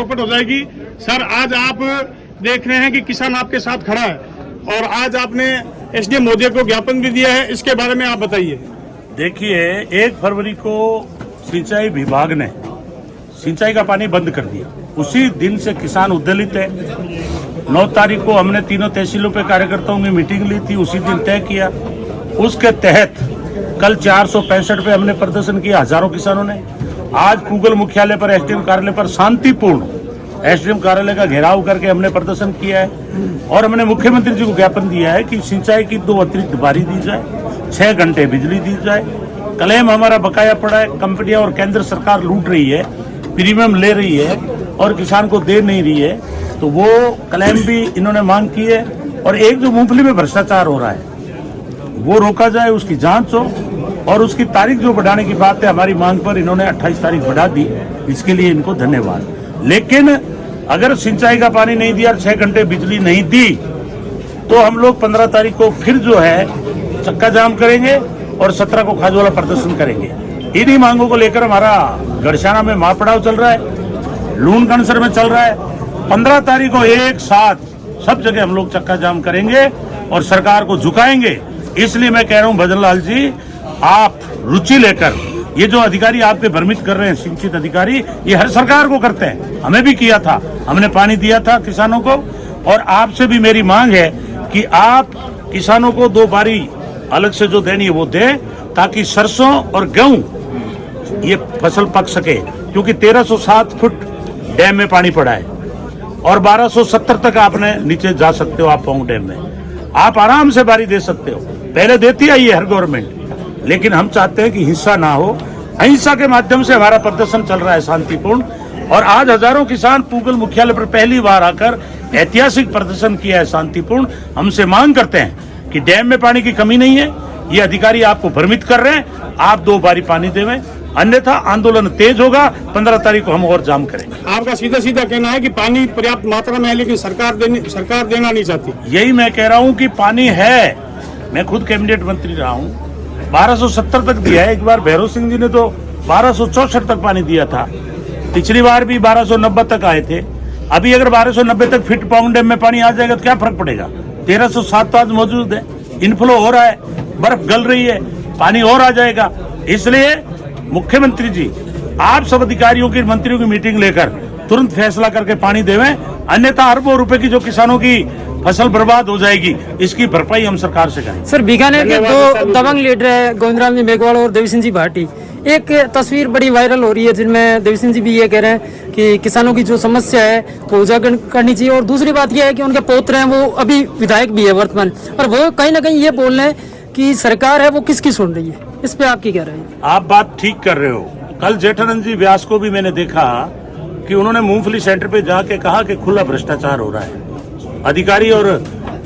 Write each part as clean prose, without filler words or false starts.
चौपट हो जाएगी। सर, आज आप देख रहे हैं कि किसान आपके साथ खड़ा है और आज आपने एसडीएम महोदय को ज्ञापन भी दिया है, इसके बारे में आप बताइए। देखिए, 1 फरवरी को सिंचाई विभाग ने सिंचाई का पानी बंद कर दिया। उसी दिन से किसान उद्वेलित है। 9 तारीख को हमने तीनों तहसीलों पे कार्यकर्ताओं की मीटिंग ली थी, उसी दिन तय किया। उसके तहत कल 465 पे हमने प्रदर्शन किया, हजारों किसानों ने। आज पूगल मुख्यालय पर, एसडीएम कार्यालय पर शांतिपूर्ण एसडीएम कार्यालय का घेराव करके हमने प्रदर्शन किया है और हमने मुख्यमंत्री जी को ज्ञापन दिया है कि सिंचाई की 2 अतिरिक्त बारी दी जाए, 6 घंटे बिजली दी जाए। क्लेम हमारा बकाया पड़ा है, कंपनियां और केंद्र सरकार लूट रही है, प्रीमियम ले रही है और किसान को दे नहीं रही है, तो वो क्लेम भी इन्होंने मांग की है। और एक जो मूंगफली में भ्रष्टाचार हो रहा है वो रोका जाए, उसकी जांच हो और उसकी तारीख जो बढ़ाने की बात है, हमारी मांग पर इन्होंने 28 तारीख बढ़ा दी, इसके लिए इनको धन्यवाद। लेकिन अगर सिंचाई का पानी नहीं दिया, 6 घंटे बिजली नहीं दी, तो हम लोग 15 तारीख को फिर जो है चक्का जाम करेंगे और 17 को खाजवाला प्रदर्शन करेंगे। इन्हीं मांगों को लेकर हमारा गढ़शाना में महापड़ाव चल रहा है, लूणकणसर में चल रहा है। 15 तारीख को एक साथ सब जगह हम लोग चक्का जाम करेंगे और सरकार को झुकाएंगे। इसलिए मैं कह रहा हूं भजनलाल जी, आप रुचि लेकर, ये जो अधिकारी आपके भ्रमित कर रहे हैं, सिंचित अधिकारी, ये हर सरकार को करते हैं, हमें भी किया था, हमने पानी दिया था किसानों को। और आपसे भी मेरी मांग है कि आप किसानों को 2 बारी अलग से जो देनी है वो दे, ताकि सरसों और गेहूं ये फसल पक सके, क्योंकि 1307 फुट डैम में पानी पड़ा है और 1270 तक आपने नीचे जा सकते हो। आप पाऊं डैम में आप आराम से बारी दे सकते हो, पहले देती आई है हर गवर्नमेंट, लेकिन हम चाहते हैं कि हिंसा ना हो। अहिंसा के माध्यम से हमारा प्रदर्शन चल रहा है शांतिपूर्ण, और आज हजारों किसान पूगल मुख्यालय पर पहली बार आकर ऐतिहासिक प्रदर्शन किया है शांतिपूर्ण। हमसे मांग करते हैं कि डैम में पानी की कमी नहीं है, ये अधिकारी आपको भ्रमित कर रहे हैं, आप 2 बारी पानी देवें, अन्यथा आंदोलन तेज होगा। 15 तारीख को हम और जाम करेंगे। आपका सीधा सीधा कहना है कि पानी पर्याप्त मात्रा में है, लेकिन सरकार देना नहीं चाहती। यही मैं कह रहा हूँ कि पानी है, मैं खुद कैबिनेट मंत्री रहा हूँ, 1270 तक दिया है। एक बार भैरव सिंह जी ने तो 1264 तक पानी दिया था, पिछली बार भी 1290 तक आए थे। अभी अगर 1290 तक फिट पाउंड डैम में पानी आ जाएगा तो क्या फर्क पड़ेगा? 1307 तो आज मौजूद है, इनफ्लो हो रहा है, बर्फ गल रही है, पानी और आ जाएगा। इसलिए मुख्यमंत्री जी, आप सब अधिकारियों की, मंत्रियों की मीटिंग लेकर तुरंत फैसला करके पानी देवें, अन्यथा अरबों रुपए की जो किसानों की फसल बर्बाद हो जाएगी, इसकी भरपाई हम सरकार से करेंगे। सर, बीकानेर के 2 दबंग लीडर है, गोविंदराम जी मेघवाल और देवी सिंह जी भाटी, एक तस्वीर बड़ी वायरल हो रही है जिनमें देवी सिंह जी भी ये कह रहे हैं कि किसानों की जो समस्या है वो उजागर करनी चाहिए। और दूसरी बात यह है कि उनके पौत्र हैं, वो अभी विधायक भी है वर्तमान, और वो कहीं ना कहीं ये बोल रहे हैं कि सरकार है वो किसकी सुन रही है। इस पे आप क्या कह रहे हैं? आप बात ठीक कर रहे हो। कल जेठानंद जी व्यास को भी मैंने देखा कि उन्होंने मूंगफली सेंटर पे जाके कहा कि खुला भ्रष्टाचार हो रहा है, अधिकारी और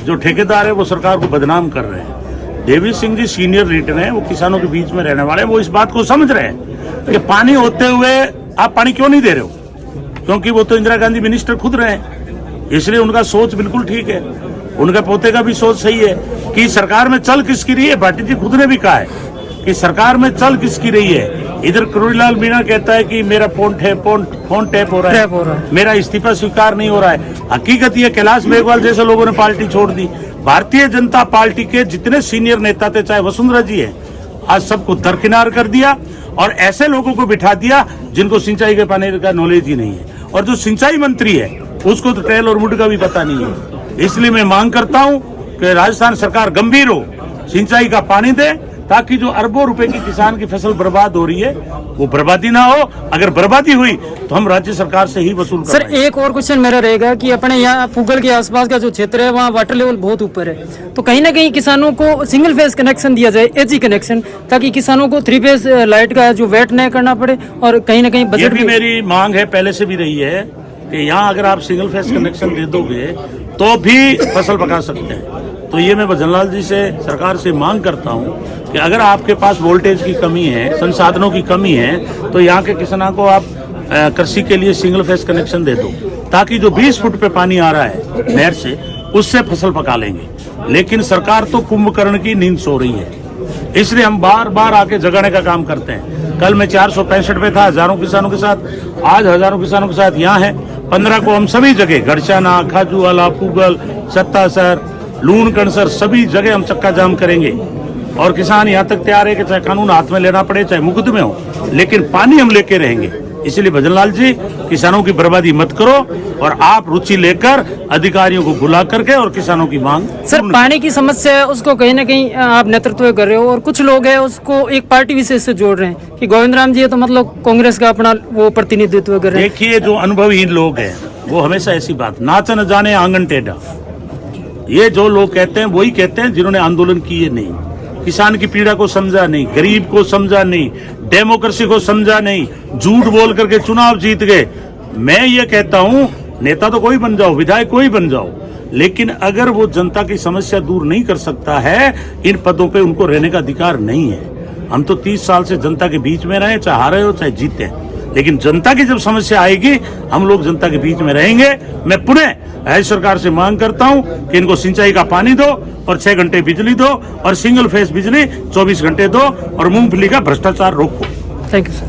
जो ठेकेदार है वो सरकार को बदनाम कर रहे हैं। देवी सिंह जी सीनियर लीडर हैं, वो किसानों के बीच में रहने वाले हैं, वो इस बात को समझ रहे हैं कि पानी होते हुए आप पानी क्यों नहीं दे रहे हो, क्योंकि वो तो इंदिरा गांधी मिनिस्टर खुद रहे हैं। इसलिए उनका सोच बिल्कुल ठीक है, उनका पोते का भी सोच सही है कि सरकार में चल किसकी रही है। भाटी जी खुद ने भी कहा है कि सरकार में चल किसकी रही है। इधर करोड़ीलाल मीणा कहता है कि मेरा फोन टैप हो रहा है, मेरा इस्तीफा स्वीकार नहीं हो रहा है। हकीकत ये कैलाश मेघवाल जैसे लोगों ने पार्टी छोड़ दी। भारतीय जनता पार्टी के जितने सीनियर नेता थे, चाहे वसुंधरा जी है, आज सबको दरकिनार कर दिया और ऐसे लोगों को बिठा दिया जिनको सिंचाई के पानी का नॉलेज ही नहीं है। और जो सिंचाई मंत्री है उसको तो टेल और मुड का भी पता नहीं है। इसलिए मैं मांग करता हूं कि राजस्थान सरकार गंभीर हो, सिंचाई का पानी दे, ताकि जो अरबों रुपए की किसान की फसल बर्बाद हो रही है वो बर्बादी ना हो। अगर बर्बादी हुई तो हम राज्य सरकार से ही वसूल कर। सर, एक और क्वेश्चन मेरा रहेगा कि अपने यहाँ पूगल के आसपास का जो क्षेत्र है वहाँ वाटर लेवल बहुत ऊपर है, तो कहीं ना कहीं किसानों को सिंगल फेज कनेक्शन दिया जाए, एजी कनेक्शन, ताकि किसानों को 3 फेज लाइट का जो वेट न करना पड़े। और कहीं ना कहीं बजट भी मेरी मांग है, पहले से भी रही है कि यहाँ अगर आप सिंगल फेज कनेक्शन दे दोगे तो भी फसल पका सकते हैं। तो ये मैं भजनलाल जी से, सरकार से मांग करता हूँ कि अगर आपके पास वोल्टेज की कमी है, संसाधनों की कमी है, तो यहाँ के किसानों को आप कृषि के लिए सिंगल फेज कनेक्शन दे दो, ताकि जो 20 फुट पे पानी आ रहा है नहर से, उससे फसल पका लेंगे। लेकिन सरकार तो कुंभकर्ण की नींद सो रही है, इसलिए हम बार बार आके जगाने का काम करते हैं। कल मैं 465 पे था हजारों किसानों के साथ, आज हजारों किसानों के साथ यहाँ है 15 को हम सभी जगह गढ़शाना, खाजूवाला, पूगल, सत्तासर, लूणकणसर सभी जगह हम चक्का जाम करेंगे। और किसान यहाँ तक तैयार है कि चाहे कानून हाथ में लेना पड़े, चाहे मुकदमे हो, लेकिन पानी हम लेके रहेंगे। इसलिए भजनलाल जी, किसानों की बर्बादी मत करो और आप रुचि लेकर अधिकारियों को बुला करके और किसानों की मांग। सर, पानी की समस्या है, उसको कहीं ना कहीं आप नेतृत्व कर रहे हो और कुछ लोग हैं उसको एक पार्टी विशेष से जोड़ रहे हैं कि गोविंद राम जी है तो मतलब कांग्रेस का अपना वो प्रतिनिधित्व कर रहे हैं। देखिए, जो अनुभवहीन लोग हैं वो हमेशा ऐसी बात, नाच न जाने आंगन टेढ़ा, ये जो लोग कहते हैं वही कहते हैं जिन्होंने आंदोलन किए नहीं, किसान की पीड़ा को समझा नहीं, गरीब को समझा नहीं, डेमोक्रेसी को समझा नहीं, झूठ बोल करके चुनाव जीत गए। मैं ये कहता हूं, नेता तो कोई बन जाओ, विधायक कोई बन जाओ, लेकिन अगर वो जनता की समस्या दूर नहीं कर सकता है, इन पदों पे उनको रहने का अधिकार नहीं है। हम तो 30 साल से जनता के बीच में रहे, चाहे हारे हो चाहे जीते, लेकिन जनता की जब समस्या आएगी हम लोग जनता के बीच में रहेंगे। मैं पुनः राज्य सरकार से मांग करता हूं कि इनको सिंचाई का पानी दो और 6 घंटे बिजली दो और सिंगल फेस बिजली 24 घंटे दो और मूंगफली का भ्रष्टाचार रोको। Thank you sir.